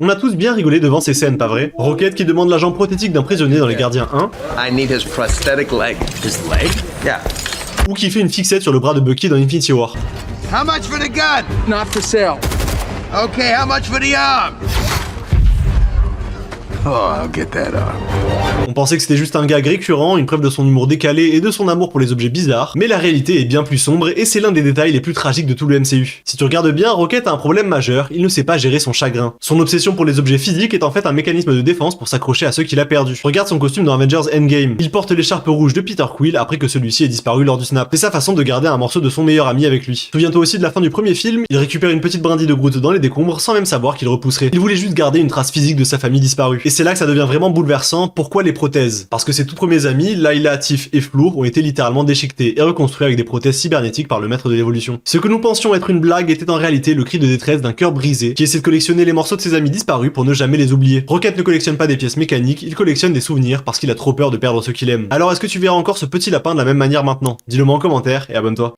On a tous bien rigolé devant ces scènes, pas vrai? Rocket qui demande la jambe prothétique d'un prisonnier dans Les Gardiens 1, I need his prosthetic leg. His leg? Yeah. ou qui fait une fixette sur le bras de Bucky dans Infinity War. How much for the gun? Not for sale. Okay, how much for the arm? Oh, I'll get that arm. On pensait que c'était juste un gag récurrent, une preuve de son humour décalé et de son amour pour les objets bizarres, mais la réalité est bien plus sombre et c'est l'un des détails les plus tragiques de tout le MCU. Si tu regardes bien, Rocket a un problème majeur, il ne sait pas gérer son chagrin. Son obsession pour les objets physiques est en fait un mécanisme de défense pour s'accrocher à ceux qu'il a perdus. Regarde son costume dans Avengers Endgame. Il porte l'écharpe rouge de Peter Quill après que celui-ci ait disparu lors du snap. C'est sa façon de garder un morceau de son meilleur ami avec lui. Souviens-toi aussi de la fin du premier film, il récupère une petite brindille de Groot dans les décombres sans même savoir qu'il repousserait. Il voulait juste garder une trace physique de sa famille disparue. Et c'est là que ça devient vraiment bouleversant. Pourquoi les prothèses? Parce que ses tout premiers amis, Layla, Tiff et Flour, ont été littéralement déchiquetés et reconstruits avec des prothèses cybernétiques par le maître de l'évolution. Ce que nous pensions être une blague était en réalité le cri de détresse d'un cœur brisé qui essaie de collectionner les morceaux de ses amis disparus pour ne jamais les oublier. Rocket ne collectionne pas des pièces mécaniques, il collectionne des souvenirs parce qu'il a trop peur de perdre ceux qu'il aime. Alors est-ce que tu verras encore ce petit lapin de la même manière maintenant? Dis-le moi en commentaire et abonne-toi.